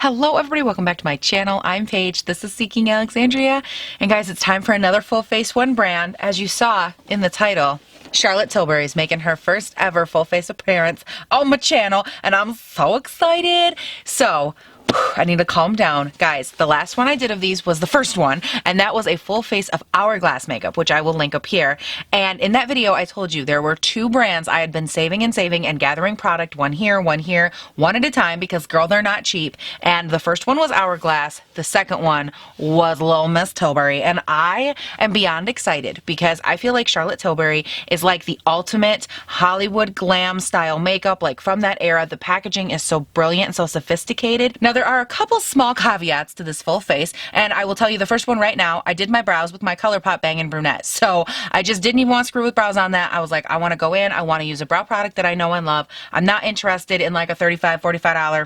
Hello everybody, welcome back to my channel. I'm Paige, this is Seeking Alexandria, and guys, it's time for another full face one brand. As you saw in the title, Charlotte Tilbury is making her first ever full face appearance on my channel, and I'm so excited. So, I need to calm down. Guys, the last one I did of these was the first one, and that was a full face of Hourglass makeup, which I will link up here. And in that video, I told you there were two brands I had been saving and gathering product, one here, one at a time, because girl, they're not cheap. And the first one was Hourglass. The second one was Little Miss Tilbury. And I am beyond excited because I feel like Charlotte Tilbury is like the ultimate Hollywood glam style makeup, like from that era. The packaging is so brilliant and so sophisticated. Now, there are a couple small caveats to this full face, and I will tell you the first one right now. I did my brows with my Colourpop Bang & Brunette, so I just didn't even want to screw with brows on that. I was like, I want to go in, I want to use a brow product that I know and love. I'm not interested in like a $35, $45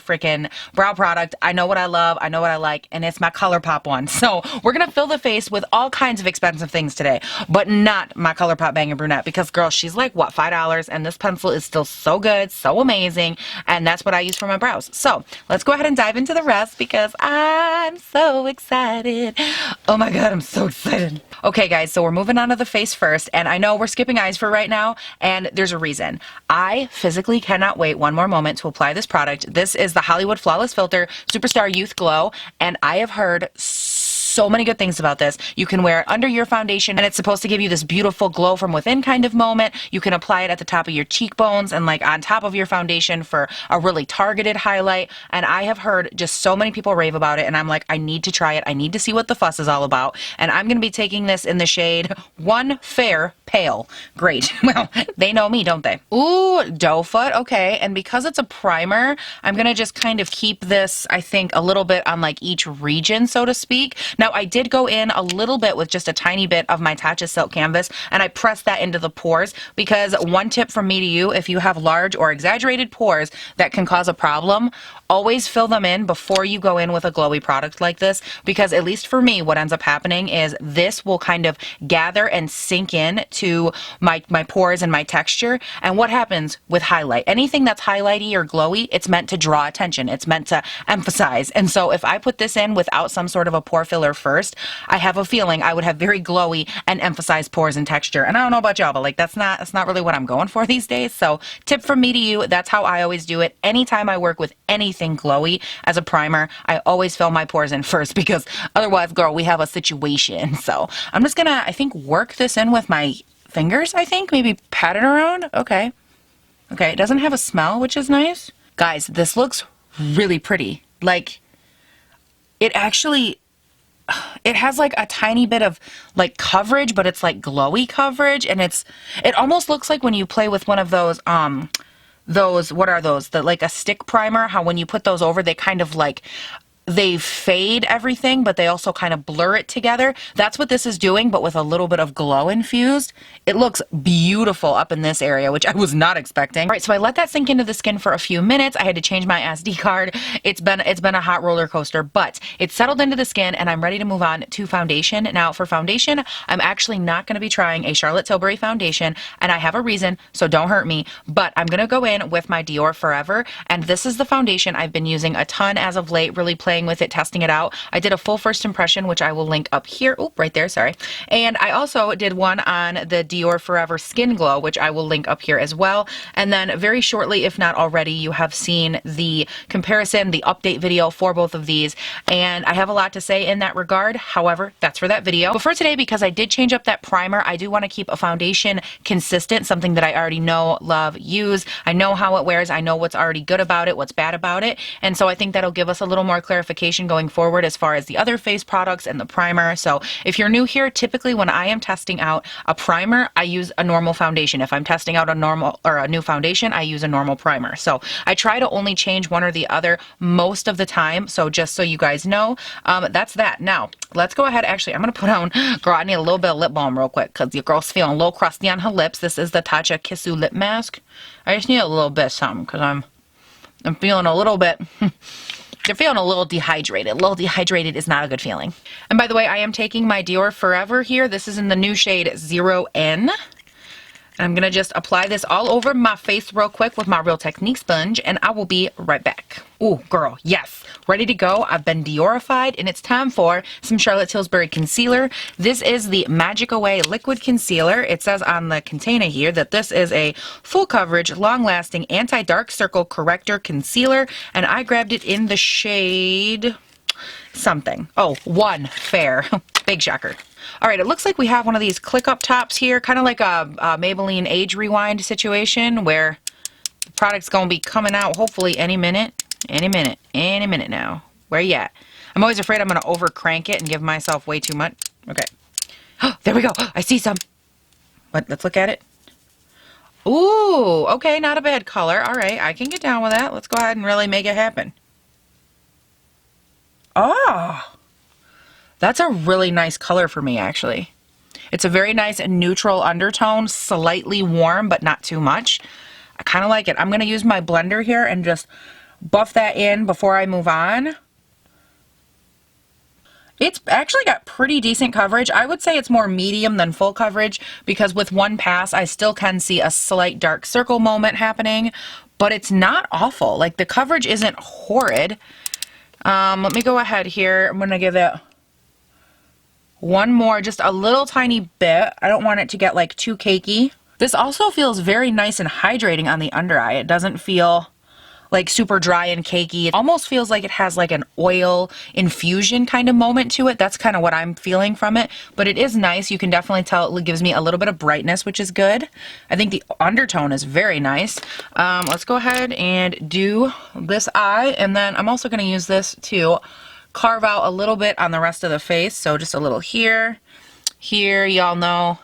freaking brow product. I know what I love, I know what I like, and it's my Colourpop one. So we're gonna fill the face with all kinds of expensive things today, but not my Colourpop Bang & Brunette, because girl, she's like, what, $5, and this pencil is still so good, so amazing, and that's what I use for my brows. So let's go ahead and dive into the rest because I'm so excited. Oh my god, I'm so excited. Okay guys, so we're moving on to the face first, and I know we're skipping eyes for right now, and there's a reason. I physically cannot wait one more moment to apply this product. This is the Hollywood Flawless Filter Superstar Youth Glow, and I have heard so many good things about this. You can wear it under your foundation, and it's supposed to give you this beautiful glow from within kind of moment. You can apply it at the top of your cheekbones and like on top of your foundation for a really targeted highlight. And I have heard just so many people rave about it, and I'm like, I need to try it. I need to see what the fuss is all about. And I'm going to be taking this in the shade One Fair Pale. Great. Well, they know me, don't they? Ooh, doe foot. Okay. And because it's a primer, I'm going to just kind of keep this, I think, a little bit on like each region, so to speak. Now, I did go in a little bit with just a tiny bit of my Tatcha Silk Canvas, and I pressed that into the pores, because one tip from me to you, if you have large or exaggerated pores that can cause a problem, always fill them in before you go in with a glowy product like this, because at least for me, what ends up happening is this will kind of gather and sink in to my pores and my texture. And what happens with highlight? Anything that's highlighty or glowy, it's meant to draw attention. It's meant to emphasize. And so if I put this in without some sort of a pore filler first, I have a feeling I would have very glowy and emphasized pores and texture. And I don't know about y'all, but like that's not really what I'm going for these days. So tip from me to you, that's how I always do it. Anytime I work with anything glowy as a primer, I always fill my pores in first, because otherwise, girl, we have a situation. So I'm just gonna, I think, work this in with my fingers, I think. Maybe pat it around. Okay. Okay, it doesn't have a smell, which is nice. Guys, this looks really pretty. Like, it actually, it has like a tiny bit of like coverage, but it's like glowy coverage, and it almost looks like when you play with one of those, what are those? Like a stick primer, how when you put those over, they kind of like, they fade everything, but they also kind of blur it together. That's what this is doing, but with a little bit of glow infused. It looks beautiful up in this area, which I was not expecting. All right, so I let that sink into the skin for a few minutes. I had to change my SD card. It's been a hot roller coaster, but it's settled into the skin, and I'm ready to move on to foundation. Now, for foundation, I'm actually not going to be trying a Charlotte Tilbury foundation, and I have a reason, so don't hurt me, but I'm going to go in with my Dior Forever, and this is the foundation I've been using a ton as of late, really playing with it, testing it out. I did a full first impression, which I will link up here. Oh, right there, sorry. And I also did one on the Dior Forever Skin Glow, which I will link up here as well. And then very shortly, if not already, you have seen the comparison, the update video for both of these. And I have a lot to say in that regard. However, that's for that video. But for today, because I did change up that primer, I do want to keep a foundation consistent, something that I already know, love, use. I know how it wears. I know what's already good about it, what's bad about it. And so I think that'll give us a little more clarification going forward as far as the other face products and the primer. So if you're new here, typically when I am testing out a primer, I use a normal foundation. If I'm testing out a normal or a new foundation, I use a normal primer. So I try to only change one or the other most of the time. So just so you guys know, that's that. Now, let's go ahead. Actually, I'm going to put on, girl, I need a little bit of lip balm real quick because your girl's feeling a little crusty on her lips. This is the Tatcha Kissu lip mask. I just need a little bit of something because I'm feeling a little bit They're feeling a little dehydrated. A little dehydrated is not a good feeling. And by the way, I am taking my Dior Forever here. This is in the new shade 0N. I'm going to just apply this all over my face real quick with my Real Technique sponge, and I will be right back. Ooh, girl, yes. Ready to go. I've been Diorified, and it's time for some Charlotte Tilbury concealer. This is the Magic Away Liquid Concealer. It says on the container here that this is a full coverage, long-lasting, anti-dark circle corrector concealer, and I grabbed it in the shade something. Oh, 1 Fair. Big shocker. All right, it looks like we have one of these click-up tops here, kind of like a Maybelline Age Rewind situation where the product's going to be coming out hopefully any minute. Any minute now. Where you at? I'm always afraid I'm going to over crank it and give myself way too much. Okay. Oh, there we go. I see some. Let's look at it. Ooh, okay, not a bad color. All right, I can get down with that. Let's go ahead and really make it happen. Oh, that's a really nice color for me, actually. It's a very nice neutral undertone, slightly warm, but not too much. I kind of like it. I'm going to use my blender here and just buff that in before I move on. It's actually got pretty decent coverage. I would say it's more medium than full coverage because with one pass I still can see a slight dark circle moment happening, but it's not awful. Like, the coverage isn't horrid. Let me go ahead here. I'm going to give it one more, just a little tiny bit. I don't want it to get like too cakey. This also feels very nice and hydrating on the under eye. It doesn't feel like super dry and cakey. It almost feels like it has like an oil infusion kind of moment to it. That's kind of what I'm feeling from it, but it is nice. You can definitely tell it gives me a little bit of brightness, which is good. I think the undertone is very nice. Let's go ahead and do this eye, and then I'm also going to use this to carve out a little bit on the rest of the face. So just a little here, y'all know.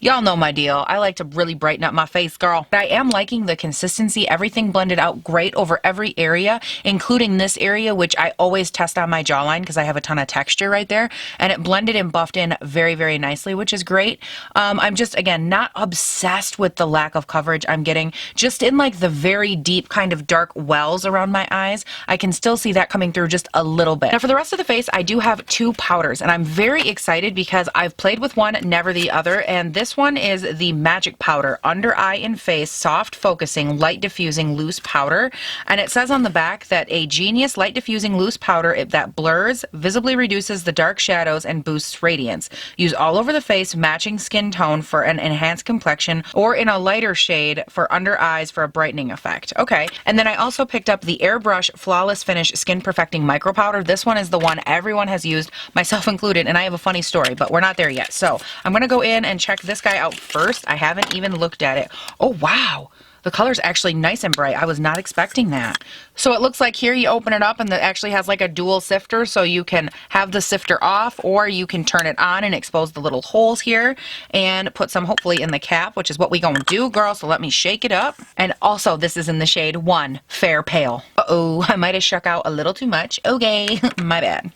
Y'all know my deal. I like to really brighten up my face, girl. I am liking the consistency. Everything blended out great over every area, including this area, which I always test on my jawline because I have a ton of texture right there. And it blended and buffed in very, very nicely, which is great. I'm just, again, not obsessed with the lack of coverage I'm getting. Just in like the very deep kind of dark wells around my eyes, I can still see that coming through just a little bit. Now for the rest of the face, I do have 2 powders, and I'm very excited because I've played with one, never the other. And this one is the Magic Powder Under Eye and Face Soft Focusing Light Diffusing Loose Powder. And it says on the back that a genius light diffusing loose powder that blurs, visibly reduces the dark shadows, and boosts radiance. Use all over the face, matching skin tone for an enhanced complexion, or in a lighter shade for under eyes for a brightening effect. Okay. And then I also picked up the Airbrush Flawless Finish Skin Perfecting Micro Powder. This one is the one everyone has used, myself included, and I have a funny story, but we're not there yet. So I'm going to go in and check this guy out first. I haven't even looked at it. Oh, wow. The color's actually nice and bright. I was not expecting that. So it looks like here you open it up and it actually has like a dual sifter, so you can have the sifter off or you can turn it on and expose the little holes here and put some hopefully in the cap, which is what we gonna do, girl. So let me shake it up. And also this is in the shade 1 Fair Pale. Uh-oh, I might have shook out a little too much. Okay, my bad.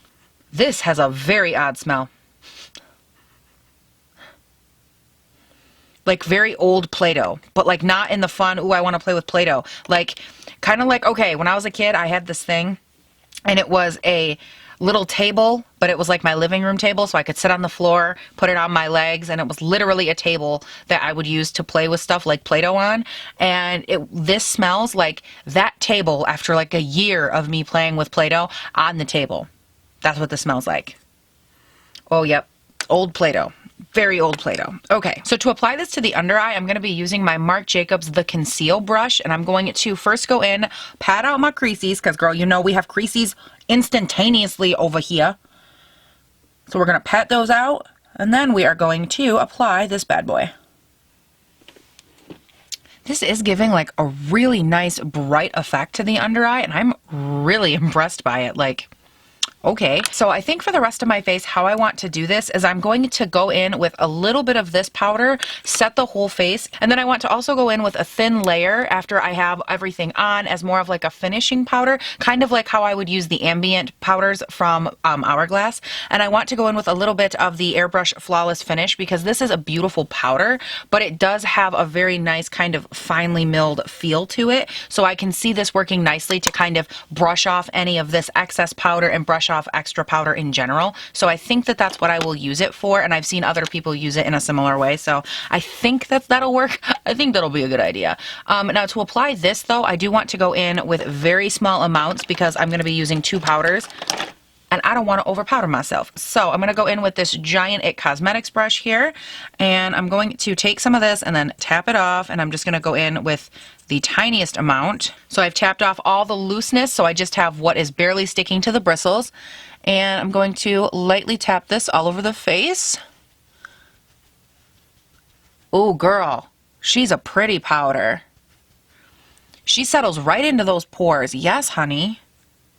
This has a very odd smell. Like very old Play-Doh, but like not in the fun, ooh, I want to play with Play-Doh. Like, kind of like, okay, when I was a kid, I had this thing, and it was a little table, but it was like my living room table, so I could sit on the floor, put it on my legs, and it was literally a table that I would use to play with stuff like Play-Doh on. And this smells like that table after like a year of me playing with Play-Doh on the table. That's what this smells like. Oh, yep, old Play-Doh. Very old Play-Doh. Okay, so to apply this to the under eye, I'm going to be using my Marc Jacobs The Conceal brush, and I'm going to first go in, pat out my creases, because girl, you know we have creases instantaneously over here. So we're going to pat those out, and then we are going to apply this bad boy. This is giving like a really nice bright effect to the under eye, and I'm really impressed by it. Like, okay, so I think for the rest of my face, how I want to do this is I'm going to go in with a little bit of this powder, set the whole face, and then I want to also go in with a thin layer after I have everything on as more of like a finishing powder, kind of like how I would use the ambient powders from Hourglass. And I want to go in with a little bit of the Airbrush Flawless Finish because this is a beautiful powder, but it does have a very nice kind of finely milled feel to it. So I can see this working nicely to kind of brush off any of this excess powder and brush wash off extra powder in general. So I think that that's what I will use it for, and I've seen other people use it in a similar way. So I think that that'll work. I think that'll be a good idea. Now to apply this though, I do want to go in with very small amounts because I'm going to be using 2 powders. And I don't want to over powder myself. So I'm going to go in with this giant It Cosmetics brush here. And I'm going to take some of this and then tap it off. And I'm just going to go in with the tiniest amount. So I've tapped off all the looseness. So I just have what is barely sticking to the bristles. And I'm going to lightly tap this all over the face. Oh, girl. She's a pretty powder. She settles right into those pores. Yes, honey.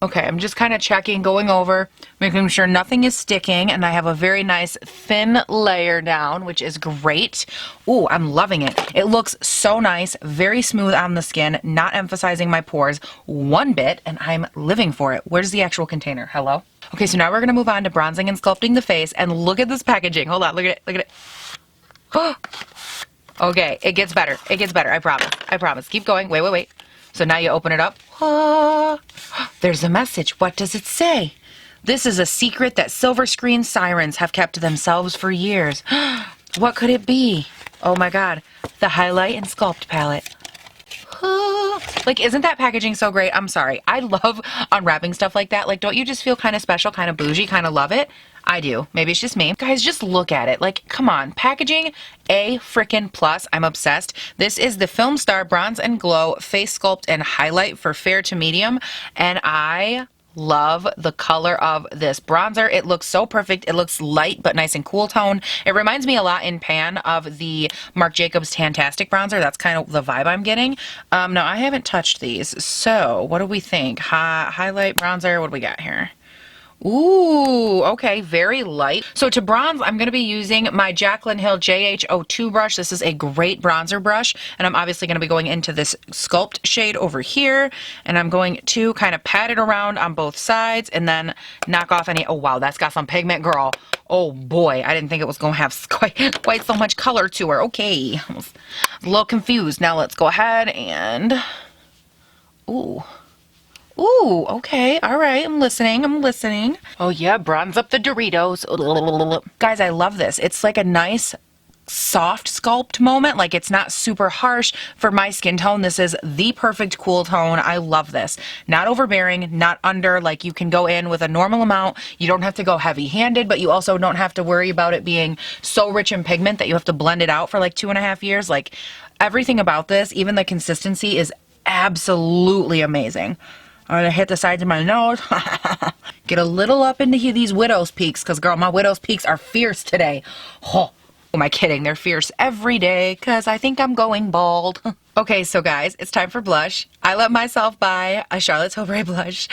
Okay, I'm just kind of checking, going over, making sure nothing is sticking, and I have a very nice thin layer down, which is great. Ooh, I'm loving it. It looks so nice, very smooth on the skin, not emphasizing my pores one bit, and I'm living for it. Where's the actual container? Hello? Okay, so now we're going to move on to bronzing and sculpting the face, and look at this packaging. Hold on, look at it, look at it. Okay, it gets better. It gets better, I promise. I promise. Keep going. Wait, wait, wait. So now you open it up. There's a message. What does it say? This is a secret that silver screen sirens have kept to themselves for years. What could it be? Oh my God. The Highlight and Sculpt palette. Like, isn't that packaging so great? I'm sorry. I love unwrapping stuff like that. Like, don't you just feel kind of special, kind of bougie, kind of love it? I do. Maybe it's just me. Guys, just look at it. Like, come on. Packaging A frickin' plus. I'm obsessed. This is the Film Star Bronze and Glow Face Sculpt and Highlight for fair to medium. And I love the color of this bronzer. It looks so perfect. It looks light but nice and cool tone. It reminds me a lot in pan of the Marc Jacobs Tantastic bronzer. That's kind of the vibe I'm getting. Now, I haven't touched these. So, what do we think? Highlight, bronzer, what do we got here? Ooh, okay, very light. So to bronze, I'm going to be using my Jaclyn Hill JH02 brush. This is a great bronzer brush, and I'm obviously going to be going into this Sculpt shade over here, and I'm going to kind of pat it around on both sides and then knock off any, oh wow, that's got some pigment, girl. Oh boy, I didn't think it was going to have quite so much color to her. Okay, I was a little confused. Now let's go ahead and, ooh. Ooh, okay, all right, I'm listening, I'm listening. Oh yeah, bronze up the Doritos. Guys, I love this. It's like a nice, soft sculpt moment. Like, it's not super harsh for my skin tone. This is the perfect cool tone. I love this. Not overbearing, not under. Like, you can go in with a normal amount. You don't have to go heavy-handed, but you also don't have to worry about it being so rich in pigment that you have to blend it out for like 2.5 years. Like, everything about this, even the consistency, is absolutely amazing. I'm going to hit the sides of my nose. Get a little up into these widow's peaks, because, girl, my widow's peaks are fierce today. Oh, am I kidding? They're fierce every day, because I think I'm going bald. Okay, so guys, it's time for blush. I let myself buy a Charlotte Tilbury blush.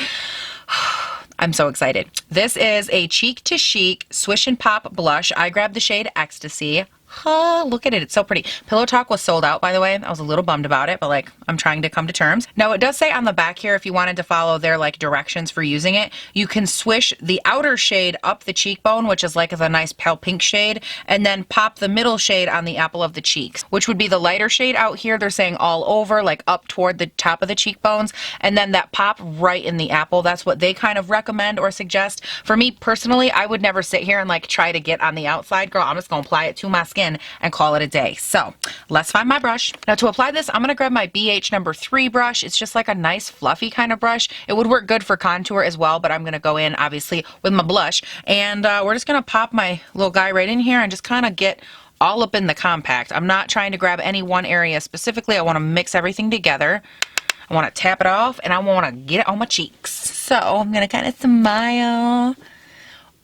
I'm so excited. This is a Cheek to Chic Swish and Pop blush. I grabbed the shade Ecstasy. Look at it. It's so pretty. Pillow Talk was sold out, by the way. I was a little bummed about it, but like, I'm trying to come to terms. Now, it does say on the back here, if you wanted to follow their like directions for using it, you can swish the outer shade up the cheekbone, which is like the nice pale pink shade, and then pop the middle shade on the apple of the cheeks, which would be the lighter shade out here. They're saying all over, like up toward the top of the cheekbones, and then that pop right in the apple. That's what they kind of recommend or suggest. For me personally, I would never sit here and like try to get on the outside, girl. I'm just gonna apply it to my skin and call it a day. So let's find my brush. Now to apply this, I'm going to grab my BH number 3 brush. It's just like a nice fluffy kind of brush. It would work good for contour as well, but I'm going to go in obviously with my blush, and we're just going to pop my little guy right in here and just kind of get all up in the compact. I'm not trying to grab any one area specifically. I want to mix everything together. I want to tap it off, and I want to get it on my cheeks. So I'm going to kind of smile.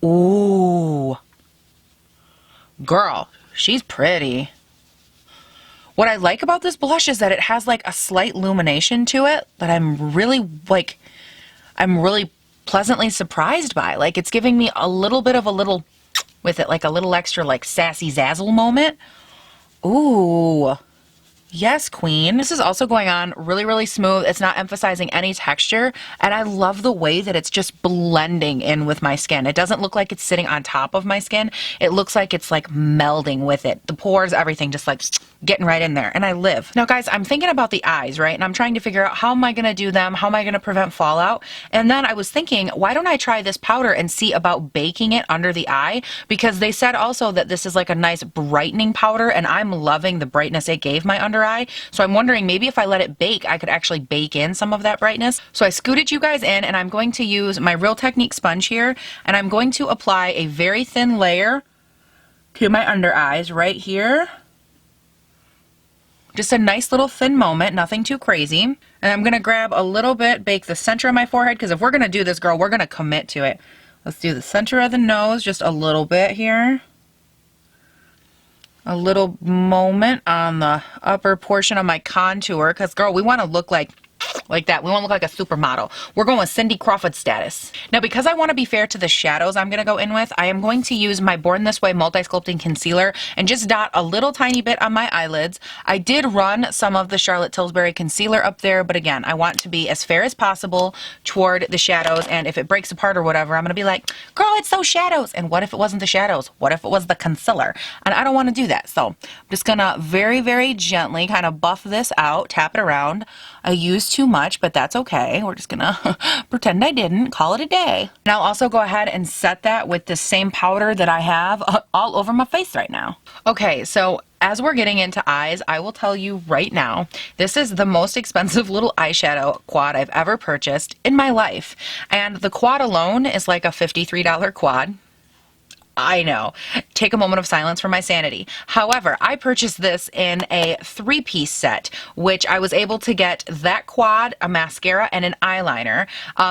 Ooh. Girl, she's pretty. What I like about this blush is that it has like a slight illumination to it that I'm really pleasantly surprised by. Like, it's giving me a little bit of a little, with it, like a little extra like sassy zazzle moment. Ooh, Yes, queen. This is also going on really, really smooth. It's not emphasizing any texture, and I love the way that it's just blending in with my skin. It doesn't look like it's sitting on top of my skin. It looks like it's like melding with it. The pores, everything just like getting right in there, and I live. Now guys, I'm thinking about the eyes, right? And I'm trying to figure out how am I gonna do them? How am I gonna prevent fallout? And then I was thinking, why don't I try this powder and see about baking it under the eye? Because they said also that this is like a nice brightening powder, and I'm loving the brightness it gave my under eye. So I'm wondering maybe if I let it bake, I could actually bake in some of that brightness. So I scooted you guys in, and I'm going to use my Real Technique sponge here, and I'm going to apply a very thin layer to my under eyes right here. Just a nice little thin moment, nothing too crazy. And I'm gonna grab a little bit, bake the center of my forehead, because if we're gonna do this, girl, we're gonna commit to it. Let's do the center of the nose, just a little bit here. A little moment on the upper portion of my contour, because girl, we wanna look like that. We want to look like a supermodel. We're going with Cindy Crawford status. Now, because I want to be fair to the shadows I'm going to go in with, I am going to use my Born This Way Multi-Sculpting Concealer and just dot a little tiny bit on my eyelids. I did run some of the Charlotte Tilbury concealer up there, but again, I want to be as fair as possible toward the shadows, and if it breaks apart or whatever, I'm going to be like, girl, it's those shadows. And what if it wasn't the shadows? What if it was the concealer? And I don't want to do that. So I'm just going to very, very gently kind of buff this out, tap it around. I used too much, but that's okay. We're just gonna pretend I didn't, call it a day. And I'll also go ahead and set that with the same powder that I have all over my face right now. Okay, so as we're getting into eyes, I will tell you right now, this is the most expensive little eyeshadow quad I've ever purchased in my life. And the quad alone is like a $53 quad. I know. Take a moment of silence for my sanity. However, I purchased this in a 3-piece set, which I was able to get that quad, a mascara, and an eyeliner.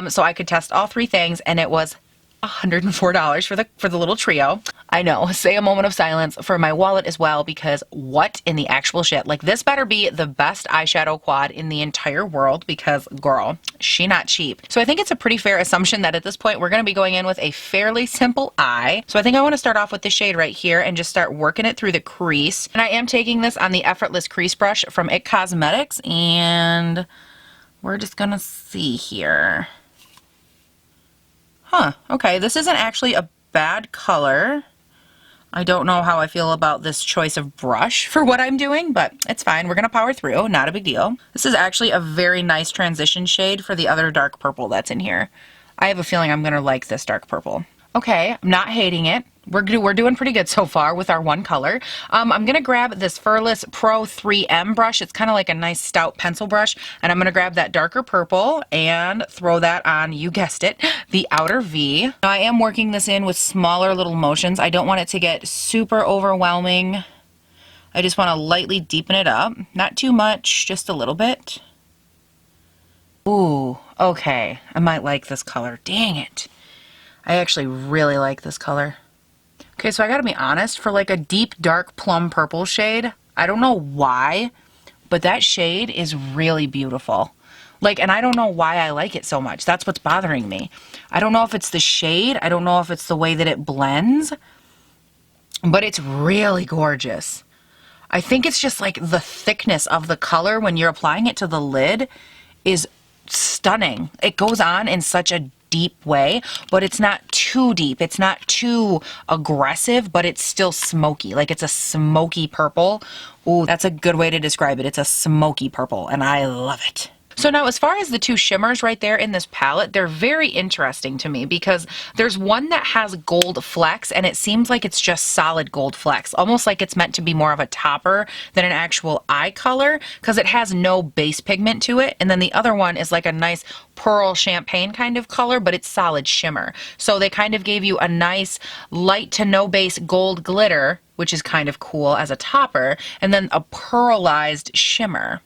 So I could test all 3 things, and it was $104 for the little trio. I know, say a moment of silence for my wallet as well, because what in the actual shit? Like, this better be the best eyeshadow quad in the entire world, because girl, she not cheap. So I think it's a pretty fair assumption that at this point we're going to be going in with a fairly simple eye. So I think I want to start off with the shade right here and just start working it through the crease. And I am taking this on the Effortless Crease Brush from IT Cosmetics, and we're just gonna see here. Huh, okay, this isn't actually a bad color. I don't know how I feel about this choice of brush for what I'm doing, but it's fine. We're gonna power through, not a big deal. This is actually a very nice transition shade for the other dark purple that's in here. I have a feeling I'm gonna like this dark purple. Okay, I'm not hating it. We're doing pretty good so far with our one color. I'm gonna grab this Furless Pro 3M brush. It's kind of like a nice stout pencil brush, and I'm gonna grab that darker purple and throw that on, you guessed it, the outer V. Now, I am working this in with smaller little motions. I don't want it to get super overwhelming. I just want to lightly deepen it up. Not too much, just a little bit. Ooh, okay. I might like this color. Dang it. I actually really like this color. Okay, so I gotta be honest, for like a deep, dark plum purple shade, I don't know why, but that shade is really beautiful. Like, and I don't know why I like it so much. That's what's bothering me. I don't know if it's the shade. I don't know if it's the way that it blends, but it's really gorgeous. I think it's just like the thickness of the color when you're applying it to the lid is stunning. It goes on in such a deep way, but it's not too deep. It's not too aggressive, but it's still smoky. Like, it's a smoky purple. Ooh, that's a good way to describe it. It's a smoky purple, and I love it. So now, as far as the 2 shimmers right there in this palette, they're very interesting to me because there's one that has gold flecks, and it seems like it's just solid gold flecks, almost like it's meant to be more of a topper than an actual eye color because it has no base pigment to it. And then the other one is like a nice pearl champagne kind of color, but it's solid shimmer. So they kind of gave you a nice light to no base gold glitter, which is kind of cool as a topper, and then a pearlized shimmer.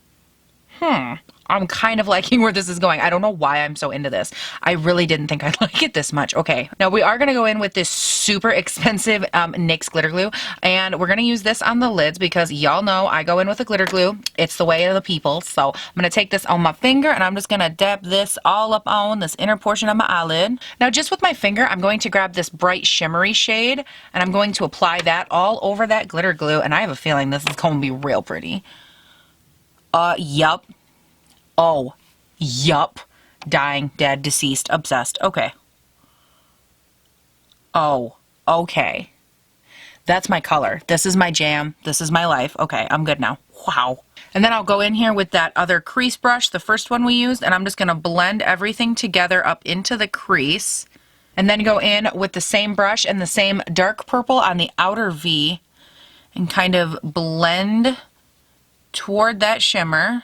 I'm kind of liking where this is going. I don't know why I'm so into this. I really didn't think I'd like it this much. Okay, now we are going to go in with this super expensive NYX Glitter Glue, and we're going to use this on the lids because y'all know I go in with a glitter glue. It's the way of the people. So I'm going to take this on my finger, and I'm just going to dab this all up on this inner portion of my eyelid. Now, just with my finger, I'm going to grab this bright shimmery shade, and I'm going to apply that all over that glitter glue, and I have a feeling this is going to be real pretty. Yup. Oh, yup. Dying, dead, deceased, obsessed. Okay. Oh, okay. That's my color. This is my jam. This is my life. Okay, I'm good now. Wow. And then I'll go in here with that other crease brush, the first one we used, and I'm just going to blend everything together up into the crease. And then go in with the same brush and the same dark purple on the outer V and kind of blend toward that shimmer.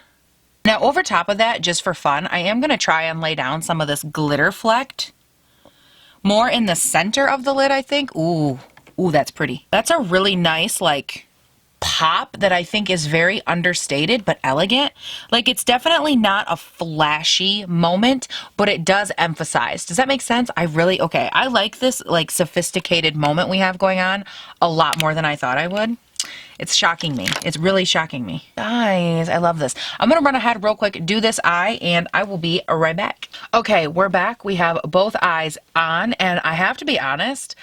Now over top of that, just for fun, I am going to try and lay down some of this glitter flecked. More in the center of the lid, I think. Ooh, that's pretty. That's a really nice, like, pop that I think is very understated but elegant. Like, it's definitely not a flashy moment, but it does emphasize. Does that make sense? I like this, like, sophisticated moment we have going on a lot more than I thought I would. It's shocking me. It's really shocking me. Guys, I love this. I'm going to run ahead real quick, do this eye, and I will be right back. Okay, we're back. We have both eyes on, and I have to be honest,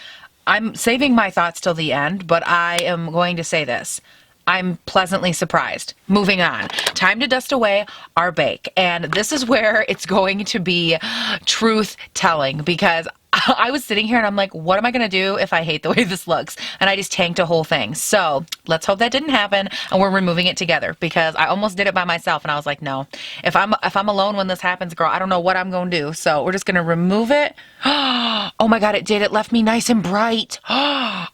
I'm saving my thoughts till the end, but I am going to say this. I'm pleasantly surprised. Moving on. Time to dust away our bake. And this is where it's going to be truth telling, because I was sitting here and I'm like, what am I going to do if I hate the way this looks? And I just tanked a whole thing. So let's hope that didn't happen and we're removing it together, because I almost did it by myself and I was like, no, if I'm alone when this happens, girl, I don't know what I'm going to do. So we're just going to remove it. Oh my God, it did. It left me nice and bright.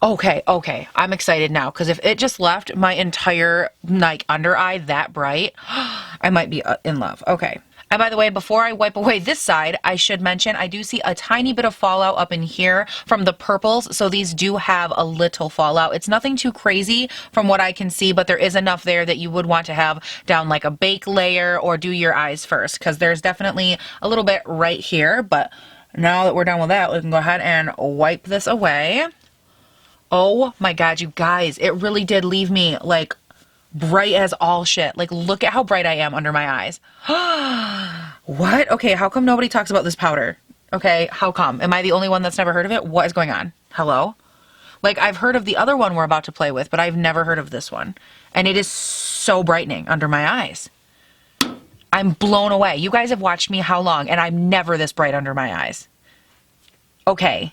Okay. I'm excited now, because if it just left my entire like under eye that bright, I might be in love. Okay. And by the way, before I wipe away this side, I should mention I do see a tiny bit of fallout up in here from the purples. So these do have a little fallout. It's nothing too crazy from what I can see, but there is enough there that you would want to have down like a bake layer or do your eyes first, because there's definitely a little bit right here. But now that we're done with that, we can go ahead and wipe this away. Oh my God, you guys, it really did leave me like bright as all shit. Like, look at how bright I am under my eyes. What? Okay, how come nobody talks about this powder? Okay, how come? Am I the only one that's never heard of it? What is going on? Hello? Like, I've heard of the other one we're about to play with, but I've never heard of this one. And it is so brightening under my eyes. I'm blown away. You guys have watched me how long, and I'm never this bright under my eyes. Okay.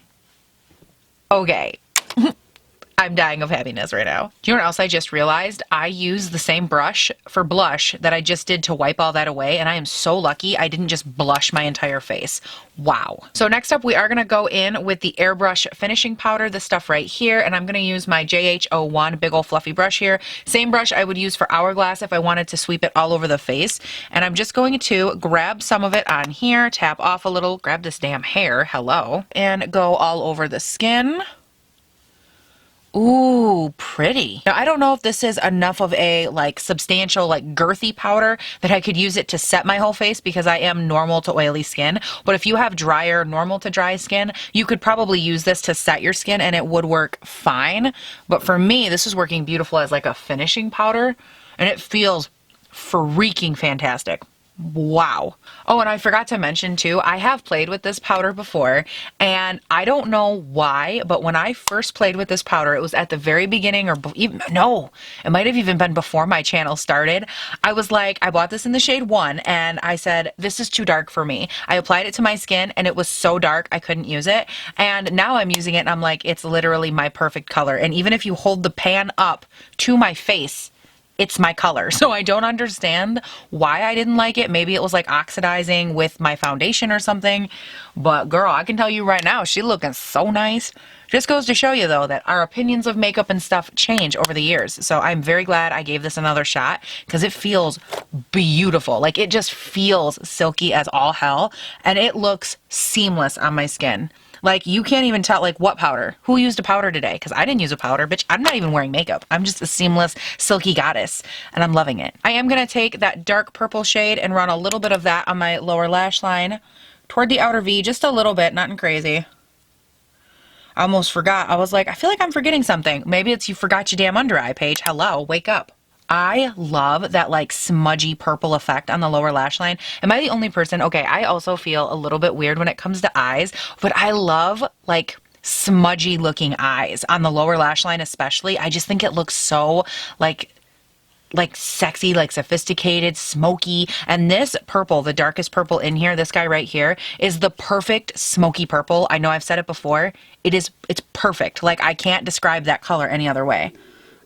I'm dying of happiness right now. Do you know what else I just realized? I used the same brush for blush that I just did to wipe all that away, and I am so lucky I didn't just blush my entire face. Wow. So next up, we are going to go in with the Airbrush finishing powder, this stuff right here, and I'm going to use my JH01 big old fluffy brush here. Same brush I would use for Hourglass if I wanted to sweep it all over the face. And I'm just going to grab some of it on here, tap off a little, grab this damn hair, hello, and go all over the skin. Ooh, pretty. Now, I don't know if this is enough of a like substantial, like girthy powder that I could use it to set my whole face, because I am normal to oily skin. But if you have drier, normal to dry skin, you could probably use this to set your skin and it would work fine. But for me, this is working beautiful as like a finishing powder, and it feels freaking fantastic. Wow. Oh, and I forgot to mention too, I have played with this powder before, and I don't know why, but when I first played with this powder, it was at the very beginning, or even, no, it might have even been before my channel started. I was like, I bought this in the shade 1, and I said, this is too dark for me. I applied it to my skin, and it was so dark, I couldn't use it. And now I'm using it, and I'm like, it's literally my perfect color. And even if you hold the pan up to my face, it's my color. So I don't understand why I didn't like it. Maybe it was like oxidizing with my foundation or something. But girl, I can tell you right now, she's looking so nice. Just goes to show you though that our opinions of makeup and stuff change over the years. So I'm very glad I gave this another shot, because it feels beautiful. Like, it just feels silky as all hell, and it looks seamless on my skin. Like, you can't even tell, like, what powder? Who used a powder today? Because I didn't use a powder, bitch. I'm not even wearing makeup. I'm just a seamless, silky goddess, and I'm loving it. I am going to take that dark purple shade and run a little bit of that on my lower lash line toward the outer V, just a little bit, nothing crazy. I almost forgot. I was like, I feel like I'm forgetting something. Maybe it's you forgot your damn under eye, Paige. Hello, wake up. I love that like smudgy purple effect on the lower lash line. Am I the only person? Okay, I also feel a little bit weird when it comes to eyes, but I love like smudgy looking eyes on the lower lash line especially. I just think it looks so like like sexy, like sophisticated, smoky. And this purple, the darkest purple in here, this guy right here, is the perfect smoky purple. I know I've said it before. It's perfect. Like, I can't describe that color any other way.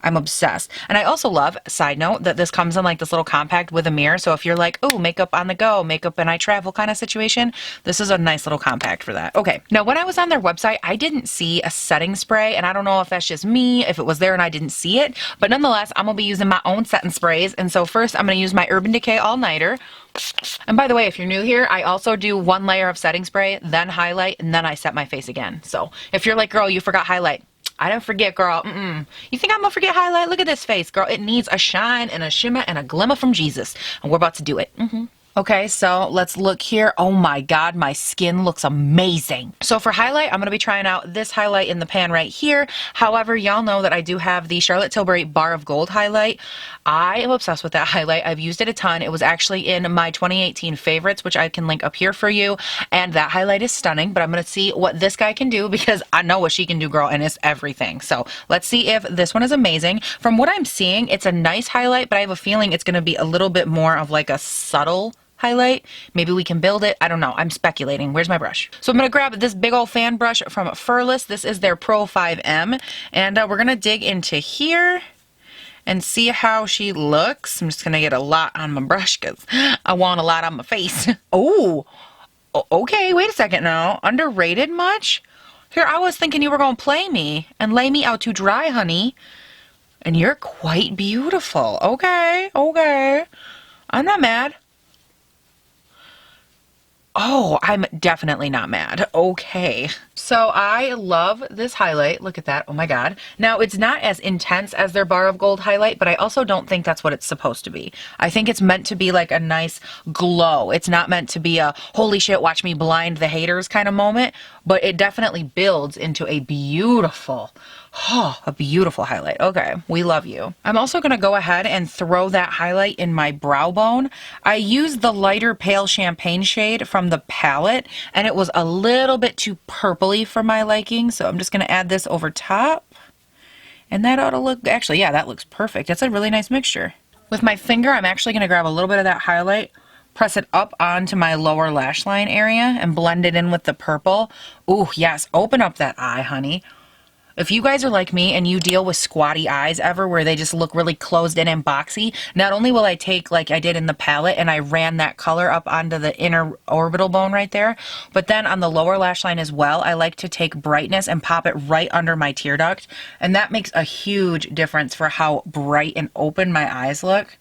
I'm obsessed. And I also love, side note, that this comes in like this little compact with a mirror. So if you're like, oh, makeup on the go, makeup and I travel kind of situation, this is a nice little compact for that. Okay. Now, when I was on their website, I didn't see a setting spray, and I don't know if that's just me, if it was there and I didn't see it, but nonetheless, I'm gonna be using my own setting sprays. And so first I'm gonna use my Urban Decay All Nighter. And by the way, if you're new here, I also do one layer of setting spray, then highlight, and then I set my face again. So if you're like, girl, you forgot highlight, I didn't forget, girl. You think I'm gonna forget highlight? Look at this face, girl. It needs a shine and a shimmer and a glimmer from Jesus. And we're about to do it. Okay, so let's look here. Oh my God, my skin looks amazing. So for highlight, I'm gonna be trying out this highlight in the pan right here. However, y'all know that I do have the Charlotte Tilbury Bar of Gold highlight. I am obsessed with that highlight. I've used it a ton. It was actually in my 2018 favorites, which I can link up here for you. And that highlight is stunning, but I'm gonna see what this guy can do because I know what she can do, girl, and it's everything. So let's see if this one is amazing. From what I'm seeing, it's a nice highlight, but I have a feeling it's gonna be a little bit more of like a subtle highlight. Maybe we can build it. I don't know. I'm speculating. Where's my brush? So I'm going to grab this big old fan brush from Furless. This is their Pro 5M. And we're going to dig into here and see how she looks. I'm just going to get a lot on my brush because I want a lot on my face. Oh, okay. Wait a second now. Underrated much? Here, I was thinking you were going to play me and lay me out to dry, honey. And you're quite beautiful. Okay. Okay. I'm not mad. Oh, I'm definitely not mad. Okay. So I love this highlight. Look at that. Oh my God. Now, it's not as intense as their Bar of Gold highlight, but I also don't think that's what it's supposed to be. I think it's meant to be like a nice glow. It's not meant to be a holy shit, watch me blind the haters kind of moment, but it definitely builds into a beautiful highlight. Okay, we love you. I'm also going to go ahead and throw that highlight in my brow bone. I used the lighter pale champagne shade from the palette, and it was a little bit too purpley for my liking, so I'm just going to add this over top. And that ought to look, actually, yeah, that looks perfect. That's a really nice mixture. With my finger, I'm actually going to grab a little bit of that highlight, press it up onto my lower lash line area, and blend it in with the purple. Ooh, yes, open up that eye, honey. If you guys are like me and you deal with squatty eyes ever where they just look really closed in and boxy, not only will I take, like I did in the palette, and I ran that color up onto the inner orbital bone right there, but then on the lower lash line as well, I like to take brightness and pop it right under my tear duct, and that makes a huge difference for how bright and open my eyes look.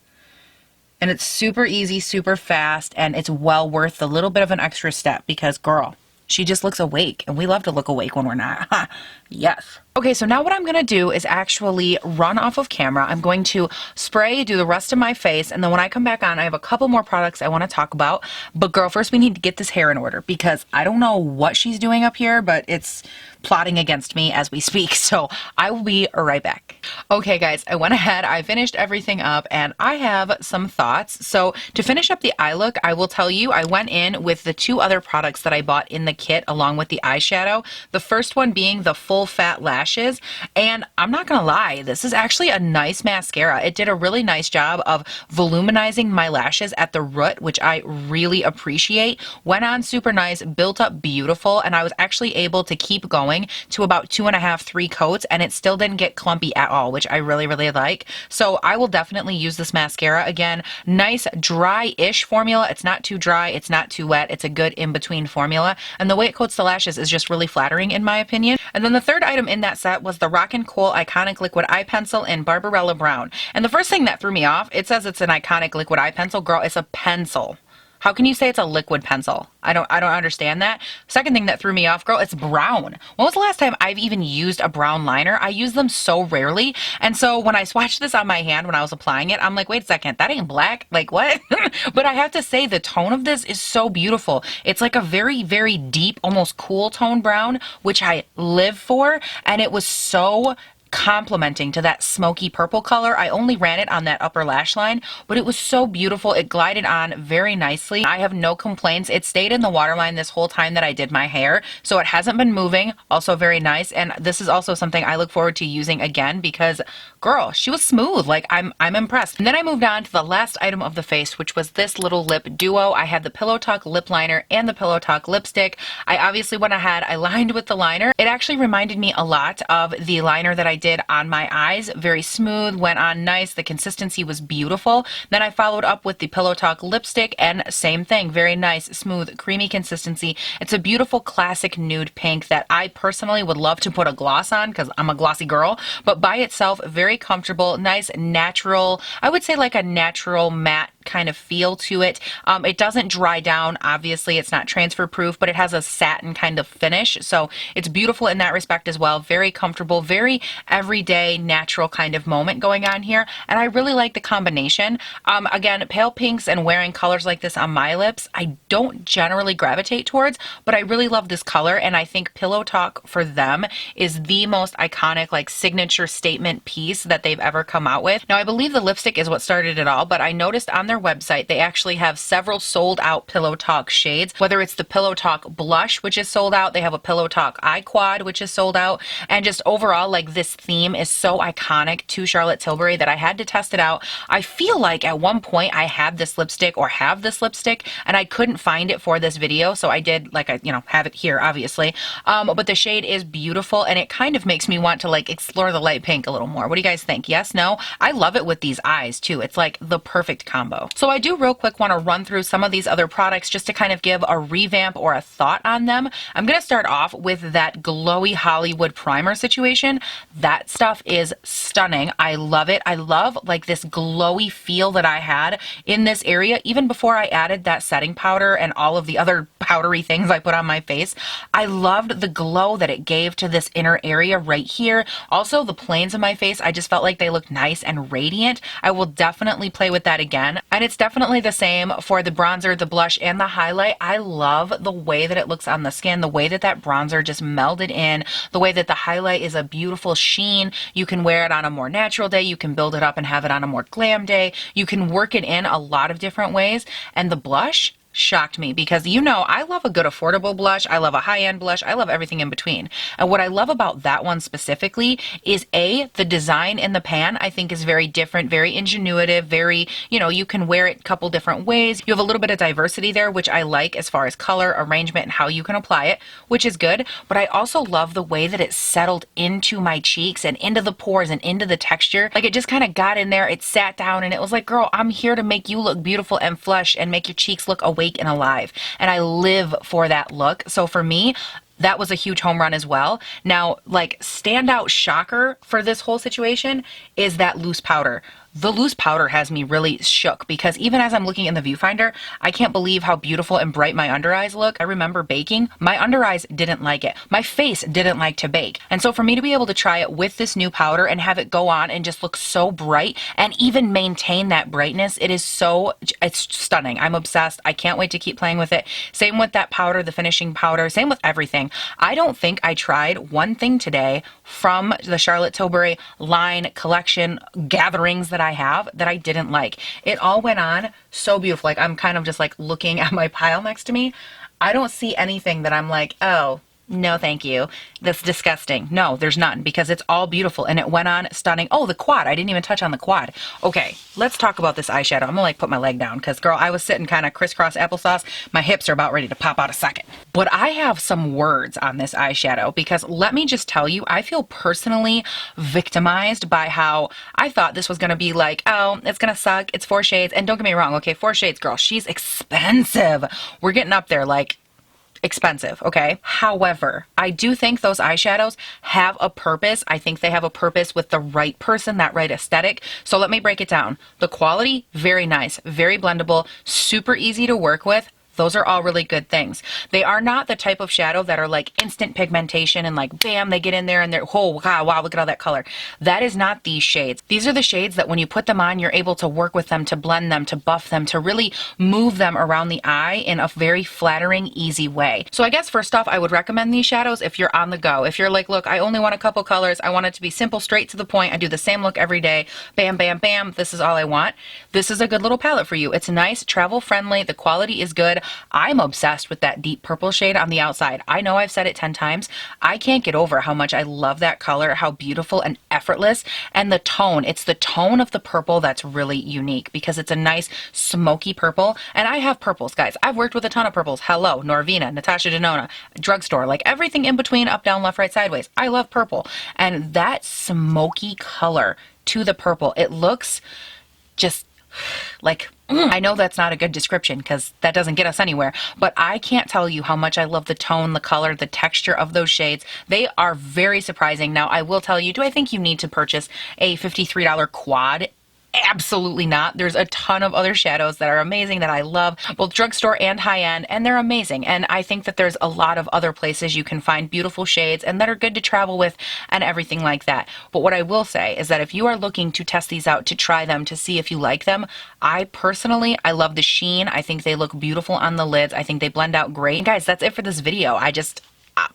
And it's super easy, super fast, and it's well worth the little bit of an extra step because, girl, she just looks awake, and we love to look awake when we're not. Yes. Okay, so now what I'm going to do is actually run off of camera. I'm going to spray, do the rest of my face, and then when I come back on, I have a couple more products I want to talk about. But girl, first we need to get this hair in order because I don't know what she's doing up here, but it's plotting against me as we speak. So I will be right back. Okay, guys, I went ahead, I finished everything up, and I have some thoughts. So to finish up the eye look, I will tell you, I went in with the two other products that I bought in the kit along with the eyeshadow. The first one being the Full Fat Lashes, and I'm not gonna lie, this is actually a nice mascara. It did a really nice job of voluminizing my lashes at the root, which I really appreciate. Went on super nice, built up beautiful, and I was actually able to keep going to about 2.5, 3 coats, and it still didn't get clumpy at all, which I really, really like. So I will definitely use this mascara. Again, nice dry-ish formula. It's not too dry, it's not too wet, it's a good in-between formula, and the way it coats the lashes is just really flattering in my opinion. And then the third item in that set was the Rockin' Kohl Iconic Liquid Eye Pencil in Barbarella Brown. And the first thing that threw me off, it says it's an iconic liquid eye pencil. Girl, it's a pencil. How can you say it's a liquid pencil? I don't understand that. Second thing that threw me off, girl, it's brown. When was the last time I've even used a brown liner? I use them so rarely. And so when I swatched this on my hand when I was applying it, I'm like, wait a second, that ain't black. Like what? But I have to say the tone of this is so beautiful. It's like a very, very deep, almost cool tone brown, which I live for. And it was so complementing to that smoky purple color. I only ran it on that upper lash line, but it was so beautiful. It glided on very nicely. I have no complaints. It stayed in the waterline this whole time that I did my hair, so it hasn't been moving. Also very nice, and this is also something I look forward to using again because, girl, she was smooth. Like, I'm impressed. And then I moved on to the last item of the face, which was this little lip duo. I had the Pillow Talk lip liner and the Pillow Talk lipstick. I obviously went ahead, I lined with the liner. It actually reminded me a lot of the liner that I did on my eyes. Very smooth, went on nice. The consistency was beautiful. Then I followed up with the Pillow Talk lipstick, and same thing, very nice, smooth, creamy consistency. It's a beautiful classic nude pink that I personally would love to put a gloss on because I'm a glossy girl, but by itself, very comfortable, nice, natural, I would say like a natural matte kind of feel to it. It doesn't dry down. Obviously, it's not transfer proof, but it has a satin kind of finish. So it's beautiful in that respect as well. Very comfortable, very everyday, natural kind of moment going on here. And I really like the combination. Again, pale pinks and wearing colors like this on my lips, I don't generally gravitate towards, but I really love this color. And I think Pillow Talk for them is the most iconic, like signature statement piece that they've ever come out with. Now, I believe the lipstick is what started it all, but I noticed on their website, they actually have several sold out Pillow Talk shades, whether it's the Pillow Talk blush, which is sold out. They have a Pillow Talk eye quad, which is sold out. And just overall, like, this theme is so iconic to Charlotte Tilbury that I had to test it out. I feel like at one point I had this lipstick or have this lipstick and I couldn't find it for this video. So I did, like, I, have it here, obviously. But the shade is beautiful and it kind of makes me want to like explore the light pink a little more. What do you guys think? Yes? No? I love it with these eyes too. It's like the perfect combo. So I do real quick want to run through some of these other products just to kind of give a revamp or a thought on them. I'm going to start off with that glowy Hollywood primer situation. That stuff is stunning. I love it. I love like this glowy feel that I had in this area even before I added that setting powder and all of the other powdery things I put on my face. I loved the glow that it gave to this inner area right here. Also, the planes of my face, I just felt like they looked nice and radiant. I will definitely play with that again. And it's definitely the same for the bronzer, the blush, and the highlight. I love the way that it looks on the skin, the way that that bronzer just melded in, the way that the highlight is a beautiful sheen. You can wear it on a more natural day. You can build it up and have it on a more glam day. You can work it in a lot of different ways. And the blush shocked me because I love a good affordable blush. I love a high-end blush. I love everything in between. And what I love about that one specifically is the design in the pan I think is very different, very ingenuitive, very, you can wear it a couple different ways. You have a little bit of diversity there, which I like as far as color, arrangement, and how you can apply it, which is good. But I also love the way that it settled into my cheeks and into the pores and into the texture. Like it just kind of got in there, it sat down, and it was like, girl, I'm here to make you look beautiful and flush and make your cheeks look awake and alive. And I live for that look. So for me, that was a huge home run as well. Now, like, standout shocker for this whole situation is that loose powder. The loose powder has me really shook because even as I'm looking in the viewfinder, I can't believe how beautiful and bright my under eyes look. I remember baking. My under eyes didn't like it. My face didn't like to bake. And so for me to be able to try it with this new powder and have it go on and just look so bright and even maintain that brightness, it's stunning. I'm obsessed. I can't wait to keep playing with it. Same with that powder, the finishing powder, same with everything. I don't think I tried one thing today from the Charlotte Tilbury line collection gatherings that I have that I didn't like. It all went on so beautiful. Like I'm kind of just like looking at my pile next to me. I don't see anything that I'm like, oh, no, thank you. That's disgusting. No, there's none because it's all beautiful and it went on stunning. Oh, the quad. I didn't even touch on the quad. Okay, let's talk about this eyeshadow. I'm gonna like put my leg down because girl, I was sitting kind of crisscross applesauce. My hips are about ready to pop out a second. But I have some words on this eyeshadow because let me just tell you, I feel personally victimized by how I thought this was gonna be like, oh, it's gonna suck. It's 4 shades. And don't get me wrong, okay, 4 shades, girl, she's expensive. We're getting up there like expensive, okay? However, I do think those eyeshadows have a purpose. I think they have a purpose with the right person, that right aesthetic. So let me break it down. The quality, very nice, very blendable, super easy to work with. Those are all really good things. They are not the type of shadow that are like instant pigmentation and like bam, they get in there and they're, oh wow, look at all that color. That is not these shades. These are the shades that when you put them on, you're able to work with them, to blend them, to buff them, to really move them around the eye in a very flattering, easy way. So I guess first off, I would recommend these shadows if you're on the go. If you're like, look, I only want a couple colors. I want it to be simple, straight to the point. I do the same look every day. Bam, bam, bam. This is all I want. This is a good little palette for you. It's nice, travel friendly. The quality is good. I'm obsessed with that deep purple shade on the outside. I know I've said it 10 times. I can't get over how much I love that color, how beautiful and effortless, and the tone. It's the tone of the purple that's really unique because it's a nice smoky purple. And I have purples, guys. I've worked with a ton of purples. Hello, Norvina, Natasha Denona, drugstore, like everything in between, up, down, left, right, sideways. I love purple. And that smoky color to the purple, it looks just like, I know that's not a good description because that doesn't get us anywhere, but I can't tell you how much I love the tone, the color, the texture of those shades. They are very surprising. Now, I will tell you, do I think you need to purchase a $53 quad? Absolutely not. There's a ton of other shadows that are amazing that I love, both drugstore and high-end, and they're amazing. And I think that there's a lot of other places you can find beautiful shades and that are good to travel with and everything like that. But what I will say is that if you are looking to test these out, to try them, to see if you like them, I personally love the sheen. I think they look beautiful on the lids. I think they blend out great. And guys, that's it for this video.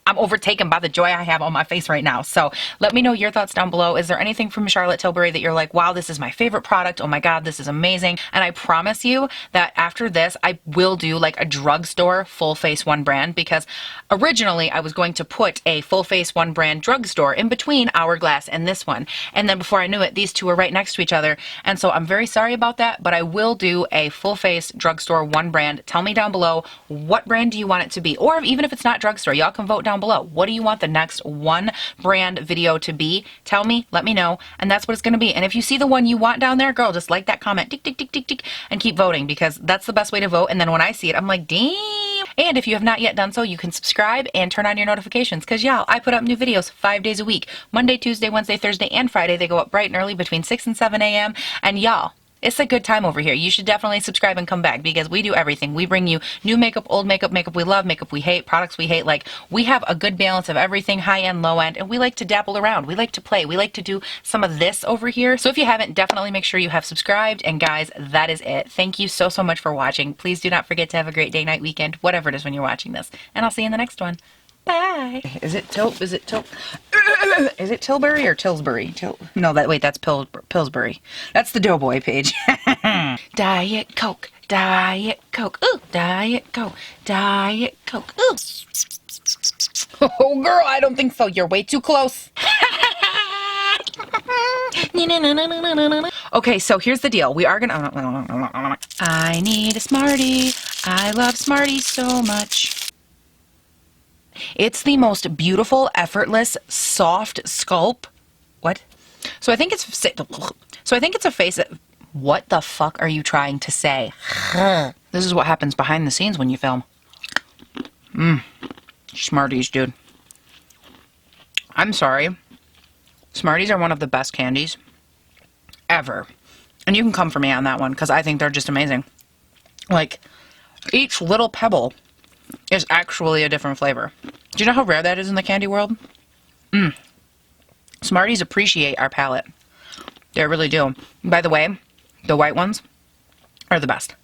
I'm overtaken by the joy I have on my face right now. So let me know your thoughts down below. Is there anything from Charlotte Tilbury that you're like, wow, this is my favorite product. Oh my God, this is amazing. And I promise you that after this, I will do like a drugstore full face one brand, because originally I was going to put a full face one brand drugstore in between Hourglass and this one. And then before I knew it, these two were right next to each other. And so I'm very sorry about that, but I will do a full face drugstore one brand. Tell me down below, what brand do you want it to be? Or even if it's not drugstore, y'all can vote down below. What do you want the next one brand video to be? Tell me, let me know, and that's what it's going to be. And if you see the one you want down there, girl, just like that comment, tick, tick, tick, tick, tick, and keep voting, because that's the best way to vote. And then when I see it, I'm like, damn. And if you have not yet done so, you can subscribe and turn on your notifications, because y'all, I put up new videos 5 days a week. Monday, Tuesday, Wednesday, Thursday, and Friday. They go up bright and early between 6 and 7 a.m. And y'all, it's a good time over here. You should definitely subscribe and come back, because we do everything. We bring you new makeup, old makeup, makeup we love, makeup we hate, products we hate. Like, we have a good balance of everything, high end, low end, and we like to dabble around. We like to play. We like to do some of this over here. So if you haven't, definitely make sure you have subscribed. And guys, that is it. Thank you so, so much for watching. Please do not forget to have a great day, night, weekend, whatever it is when you're watching this. And I'll see you in the next one. Bye. Is it Tilbury or Tilsbury? No, that's Pillsbury. That's the Doughboy page. Diet Coke, Diet Coke, ooh, Diet Coke, Diet Coke, ooh. Oh, girl, I don't think so. You're way too close. Okay, so here's the deal. We are gonna... I need a Smartie. I love Smarties so much. It's the most beautiful, effortless, soft sculpt. What? So I think it's a face that... What the fuck are you trying to say? This is what happens behind the scenes when you film. Smarties, dude. I'm sorry. Smarties are one of the best candies ever. And you can come for me on that one, because I think they're just amazing. Like, each little pebble is actually a different flavor. Do you know how rare that is in the candy world? Smarties appreciate our palate. They really do. By the way, the white ones are the best.